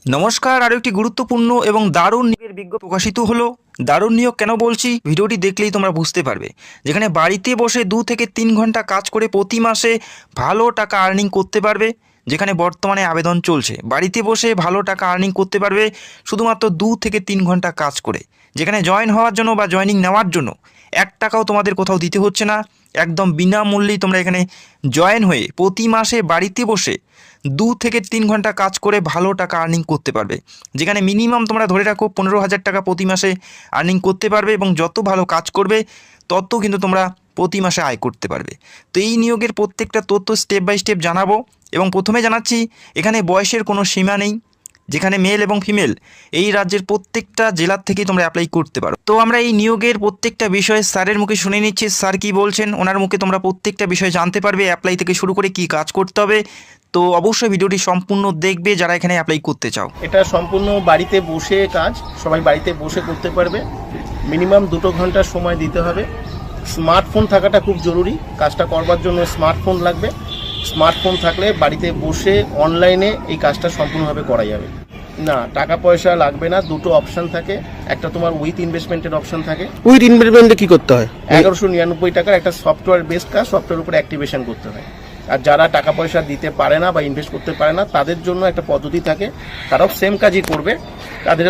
নমস্কার, আরও একটি গুরুত্বপূর্ণ এবং দারুণ নিয়োগের বিজ্ঞপ্তি প্রকাশিত হলো। দারুণ নিয়োগ কেন বলছি, ভিডিওটি দেখলেই তোমরা বুঝতে পারবে। যেখানে বাড়িতে বসে 2 থেকে 3 ঘন্টা কাজ করে প্রতি মাসে ভালো টাকা আর্নিং করতে পারবে। যেখানে বর্তমানে আবেদন চলছে, বাড়িতে বসে ভালো টাকা আর্নিং করতে পারবে শুধুমাত্র 2 থেকে 3 ঘন্টা কাজ করে। যেখানে জয়েন হওয়ার জন্য বা জয়েনিং নেওয়ার জন্য 1 টাকাও তোমাদের কোথাও দিতে হচ্ছে না, একদম বিনামূল্যেই তোমরা এখানে জয়েন হয়ে প্রতি মাসে বাড়িতে বসে 2 থেকে 3 ঘন্টা কাজ করে ভালো টাকা আর্নিং করতে পারবে। যেখানে মিনিমাম তোমরা ধরে রাখো 15,000 টাকা প্রতি মাসে আর্নিং করতে পারবে, এবং যত ভালো কাজ করবে তত কিন্তু তোমরা প্রতি মাসে আয় করতে পারবে। তো এই নিয়োগের প্রত্যেকটা তথ্য স্টেপ বাই স্টেপ জানাবো। এবং প্রথমে জানাচ্ছি, এখানে বয়সের কোনো সীমা নেই। যেখানে মেল এবং ফিমেল এই রাজ্যের প্রত্যেকটা জেলার থেকেই তোমরা অ্যাপ্লাই করতে পারো। তো আমরা এই নিয়োগের প্রত্যেকটা বিষয়ে স্যারের মুখে শুনে নিচ্ছি, স্যার কী বলছেন। ওনার মুখে তোমরা প্রত্যেকটা বিষয় জানতে পারবে, অ্যাপ্লাই থেকে শুরু করে কী কাজ করতে হবে। তো অবশ্যই ভিডিওটি সম্পূর্ণ দেখবে যারা এখানে অ্যাপ্লাই করতে চাও। এটা সম্পূর্ণ বাড়িতে বসে কাজ, সবাই বাড়িতে বসে করতে পারবে। মিনিমাম 2 ঘন্টা সময় দিতে হবে। স্মার্টফোন থাকাটা খুব জরুরি, কাজটা করবার জন্য স্মার্টফোন লাগবে। স্মার্টফোন থাকলে বাড়িতে বসে অনলাইনে এই কাজটা সম্পূর্ণভাবে করা যাবে। না, টাকা পয়সা লাগবে না। 2টো অপশান থাকে, একটা তোমার উইথ ইনভেস্টমেন্টের অপশান থাকে। উইথ ইনভেস্টমেন্টে কি করতে হয়? 1199 টাকার একটা সফটওয়্যার বেসড কাজ, সফটওয়্যার উপরে অ্যাক্টিভেশন করতে হয়। আর যারা টাকা পয়সা দিতে পারে না বা ইনভেস্ট করতে পারে না, তাদের জন্য একটা পদ্ধতি থাকে, তারাও সেম কাজই করবে। তাদের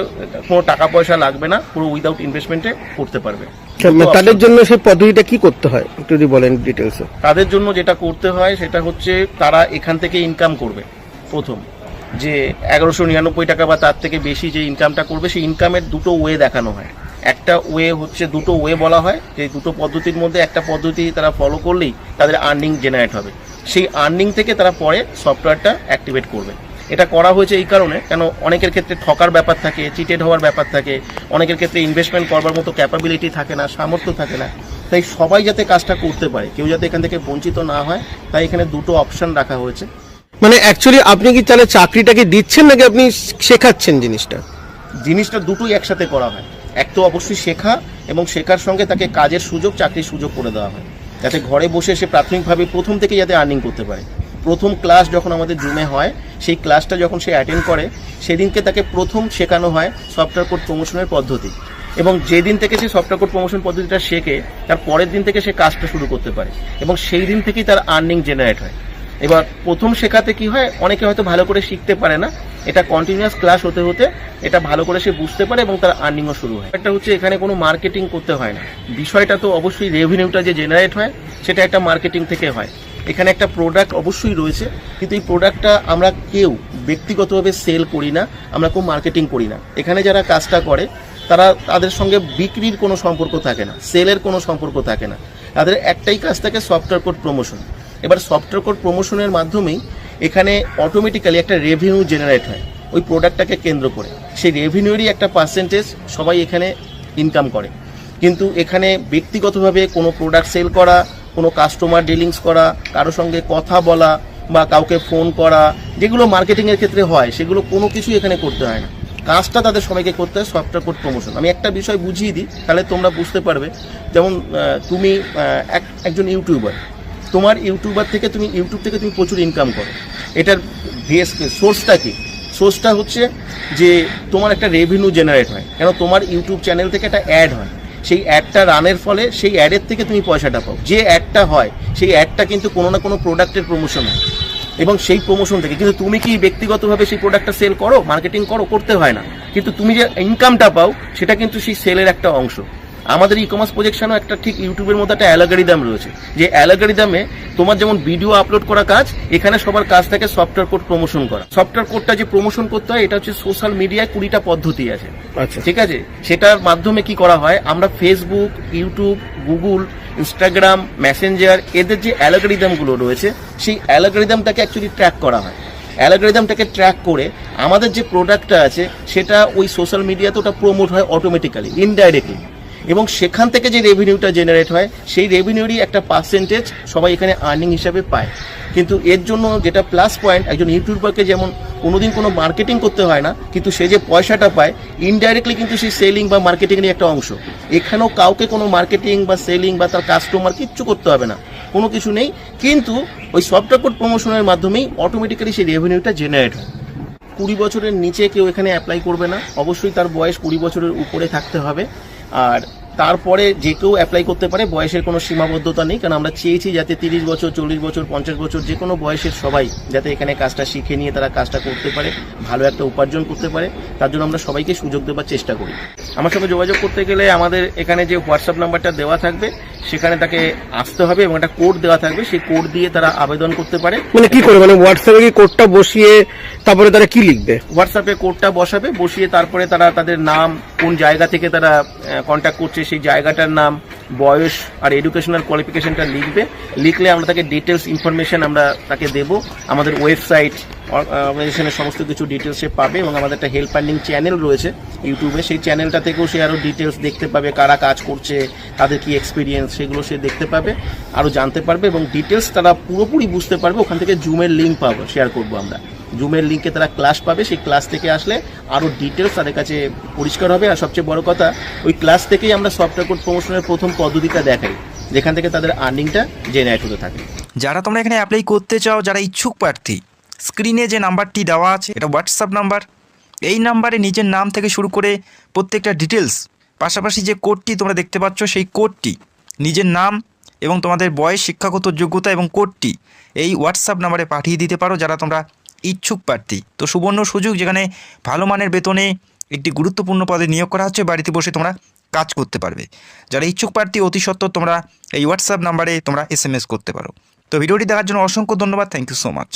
কোনো টাকা পয়সা লাগবে না, পুরো উইদাউট ইনভেস্টমেন্টে করতে পারবে। তাদের জন্য সেই পদ্ধতিটা কি করতে হয় একটু যদি বলেন ডিটেলসে। তাদের জন্য যেটা করতে হয় সেটা হচ্ছে, তারা এখান থেকে ইনকাম করবে। প্রথম যে 1199 টাকা বা তার থেকে বেশি যে ইনকামটা করবে, সেই ইনকামের 2টো ওয়ে দেখানো হয়। একটা ওয়ে হচ্ছে, 2টো ওয়ে বলা হয় যে 2টো পদ্ধতির মধ্যে একটা পদ্ধতি তারা ফলো করলেই তাদের আর্নিং জেনারেট হবে। সেই আর্নিং থেকে তারা পরে সফটওয়্যারটা অ্যাক্টিভেট করবে। এটা করা হয়েছে এই কারণে, কেন অনেকের ক্ষেত্রে ঠকার ব্যাপার থাকে, চিটেড হওয়ার ব্যাপার থাকে, অনেকের ক্ষেত্রে ইনভেস্টমেন্ট করবার মতো ক্যাপাবিলিটি থাকে না, সামর্থ্য থাকে না। তাই সবাই যাতে কাজটা করতে পারে, কেউ যাতে এখান থেকে বঞ্চিত না হয়, তাই এখানে 2টো অপশন রাখা হয়েছে। মানে অ্যাকচুয়ালি আপনি কি তাহলে চাকরিটাকে দিচ্ছেন নাকি আপনি শেখাচ্ছেন জিনিসটা দুটোই একসাথে করা হয়। এক তো অবশ্যই শেখা, এবং শেখার সঙ্গে তাকে কাজের সুযোগ, চাকরির সুযোগ করে দেওয়া হয়, যাতে ঘরে বসে সে প্রাথমিকভাবে প্রথম থেকে যাতে আর্নিং করতে পারে। প্রথম ক্লাস যখন আমাদের জুমে হয়, সেই ক্লাসটা যখন সে অ্যাটেন্ড করে, সেদিনকে তাকে প্রথম শেখানো হয় সফটওয়্যার কোড প্রমোশনের পদ্ধতি। এবং যেদিন থেকে সে সফটওয়্যার কোড প্রমোশন পদ্ধতিটা শেখে, তার পরের দিন থেকে সে কাজটা শুরু করতে পারে, এবং সেই দিন থেকেই তার আর্নিং জেনারেট হয়। এবার প্রথম শেখাতে কি হয়, অনেকে হয়তো ভালো করে শিখতে পারে না, এটা কন্টিনিউয়াস ক্লাস হতে হতে এটা ভালো করে সে বুঝতে পারে, এবং তার আর্নিংও শুরু হয়। একটা হচ্ছে, এখানে কোনো মার্কেটিং করতে হয় না। বিষয়টা তো অবশ্যই রেভিনিউটা যে জেনারেট হয়, সেটা একটা মার্কেটিং থেকে হয়। এখানে একটা প্রোডাক্ট অবশ্যই রয়েছে, কিন্তু এই প্রোডাক্টটা আমরা কেউ ব্যক্তিগতভাবে সেল করি না, আমরা কেউ মার্কেটিং করি না। এখানে যারা কাজটা করে, তাদের সঙ্গে বিক্রির কোনো সম্পর্ক থাকে না, সেলের কোনো সম্পর্ক থাকে না। তাদের একটাই কাজ থাকে, সফটওয়্যার কোড প্রমোশন। এবার সফটওয়্যার কোড প্রমোশনের মাধ্যমেই এখানে অটোমেটিক্যালি একটা রেভিনিউ জেনারেট হয় ওই প্রোডাক্টটাকে কেন্দ্র করে। সেই রেভিনিউরই একটা পার্সেন্টেজ সবাই এখানে ইনকাম করে। কিন্তু এখানে ব্যক্তিগতভাবে কোনো প্রোডাক্ট সেল করা, কোনো কাস্টমার ডিলিংস করা, কারোর সঙ্গে কথা বলা বা কাউকে ফোন করা, যেগুলো মার্কেটিংয়ের ক্ষেত্রে হয়, সেগুলো কোনো কিছুই এখানে করতে হয় না। কাজটা তাদের সবাইকে করতে হয় সফটওয়্যার কোড প্রমোশন। আমি একটা বিষয় বুঝিয়ে দিই, তাহলে তোমরা বুঝতে পারবে। যেমন তুমি একজন ইউটিউবার, তোমার ইউটিউব থেকে তুমি প্রচুর ইনকাম করো। এটার সোর্সটা কি? সোর্সটা হচ্ছে যে তোমার একটা রেভিনিউ জেনারেট হয়, কেন তোমার ইউটিউব চ্যানেল থেকে একটা অ্যাড হয়। সেই অ্যাডটা রানের ফলে সেই অ্যাডের থেকে তুমি পয়সাটা পাও। যে অ্যাডটা হয়, সেই অ্যাডটা কিন্তু কোনো না কোনো প্রোডাক্টের প্রমোশন হয়, এবং সেই প্রমোশন থেকে কিন্তু তুমি কি ব্যক্তিগতভাবে সেই প্রোডাক্টটা সেল করো, মার্কেটিং করতে হয় না। কিন্তু তুমি যে ইনকামটা পাও, সেটা কিন্তু সেই সেলের একটা অংশ। আমাদের ই কমার্স প্রজেকশনও একটা ঠিক ইউটিউবের মধ্যে একটা অ্যালগরিদম রয়েছে, যে অ্যালগরিদমে তোমার যেমন ভিডিও আপলোড করা কাজ, এখানে সবার কাজ থাকে সফটওয়্যার কোড প্রমোশন করা। সফটওয়্যার কোডটা যে প্রমোশন করতে হয়, এটা হচ্ছে সোশ্যাল মিডিয়ায় 20টা পদ্ধতি আছে। আচ্ছা, ঠিক আছে। সেটার মাধ্যমে কি করা হয়, আমরা Facebook, YouTube, Google, Instagram, Messenger, এদের যে অ্যালগরিদমগুলো রয়েছে, সেই অ্যালগরিদমটাকে অ্যাকচুয়ালি ট্র্যাক করা হয়। অ্যালগরিদমটাকে ট্র্যাক করে আমাদের যে প্রোডাক্টটা আছে, সেটা ওই সোশ্যাল মিডিয়াতে ওটা প্রমোট হয় অটোমেটিক্যালি, ইনডাইরেক্টলি। এবং সেখান থেকে যে রেভিনিউটা জেনারেট হয়, সেই রেভিনিউরই একটা পার্সেন্টেজ সবাই এখানে আর্নিং হিসাবে পায়। কিন্তু এর জন্য যেটা প্লাস পয়েন্ট, একজন ইউটিউবারকে যেমন কোনোদিন কোনো মার্কেটিং করতে হয় না, কিন্তু সে যে পয়সাটা পায় ইনডাইরেক্টলি কিন্তু সেই সেলিং বা মার্কেটিংয়েরই একটা অংশ। এখানেও কাউকে কোনো মার্কেটিং বা সেলিং বা তার কাস্টমার কিচ্ছু করতে হবে না, কোনো কিছু নেই। কিন্তু ওই সফটওয়্যার কোড প্রমোশনের মাধ্যমেই অটোমেটিক্যালি সেই রেভিনিউটা জেনারেট হয়। 20 বছরের নিচে কেউ এখানে অ্যাপ্লাই করবে না, অবশ্যই তার বয়স 20 বছরের উপরে থাকতে হবে। আর তারপরে যে কেউ অ্যাপ্লাই করতে পারে, বয়সের কোনো সীমাবদ্ধতা নেই, কারণ আমরা চেয়েছি যাতে 30 বছর, 40 বছর, 50 বছর যে কোনো বয়সের সবাই যাতে এখানে কাজটা শিখে নিয়ে তারা কাজটা করতে পারে, ভালো একটা উপার্জন করতে পারে, তার জন্য আমরা সবাইকে সুযোগ দেওয়ার চেষ্টা করি। আমার সঙ্গে যোগাযোগ করতে গেলে আমাদের এখানে যে হোয়াটসঅ্যাপ নাম্বারটা দেওয়া থাকবে সেখানে তাকে আসতে হবে এবং একটা কোড দেওয়া থাকবে, সেই কোড দিয়ে তারা আবেদন করতে পারে। মানে কি করে, মানে হোয়াটসঅ্যাপে কি কোডটা বসিয়ে তারপরে তারা কি লিখবে? হোয়াটসঅ্যাপে কোডটা বসাবে, বসিয়ে তারপরে তারা তাদের নাম, কোন জায়গা থেকে তারা কন্ট্যাক্ট করছে সেই জায়গাটার নাম, বয়স আর এডুকেশনাল কোয়ালিফিকেশনটা লিখবে। লিখলে আমরা তাকে ডিটেলস ইনফরমেশন আমরা তাকে দেব। আমাদের ওয়েবসাইট, অর্গানাইজেশনের সমস্ত কিছু ডিটেলস সে পাবে এবং আমাদের একটা হেল্প আর্নিং চ্যানেল রয়েছে ইউটিউবে, সেই চ্যানেলটা থেকেও সে আরও ডিটেলস দেখতে পাবে, কারা কাজ করছে, তাদের কি এক্সপিরিয়েন্স, সেগুলো সে দেখতে পাবে, আরও জানতে পারবে এবং ডিটেলস তারা পুরোপুরি বুঝতে পারবে। ওখান থেকে জুমের লিঙ্ক পাবো, শেয়ার করবো আমরা, জুমের লিঙ্কে তারা ক্লাস পাবে, সেই ক্লাস থেকে আসলে আরও ডিটেলস তাদের কাছে পরিষ্কার হবে। আর সবচেয়ে বড় কথা, ওই ক্লাস থেকেই আমরা সফটওয়্যার কোড প্রমোশনের প্রথম পদ্ধতিটা দেখাই, যেখান থেকে তাদের আর্নিংটা জেনারেট হতে থাকে। যারা তোমরা এখানে অ্যাপ্লাই করতে চাও, যারা ইচ্ছুক প্রার্থী, স্ক্রিনে যে নাম্বারটি দেওয়া আছে এটা হোয়াটসঅ্যাপ নাম্বার। এই নাম্বারে নিজের নাম থেকে শুরু করে প্রত্যেকটা ডিটেলস, পাশাপাশি যে কোডটি তোমরা দেখতে পাচ্ছ সেই কোডটি, নিজের নাম এবং তোমাদের বয়স, শিক্ষাগত যোগ্যতা এবং কোডটি এই হোয়াটসঅ্যাপ নাম্বারে পাঠিয়ে দিতে পারো যারা তোমরা ইচ্ছুক প্রার্থী। তো সুবর্ণ সুযোগ, যেখানে ভালো মানের বেতনে একটি গুরুত্বপূর্ণ পদে নিয়োগ করা হচ্ছে, বাড়িতে বসে তোমরা কাজ করতে পারবে। যারা ইচ্ছুক প্রার্থী অতি সত্বর তোমরা এই হোয়াটসঅ্যাপ নাম্বারে তোমরা SMS করতে পারো। তো ভিডিওটি দেখার জন্য অসংখ্য ধন্যবাদ। Thank you so much.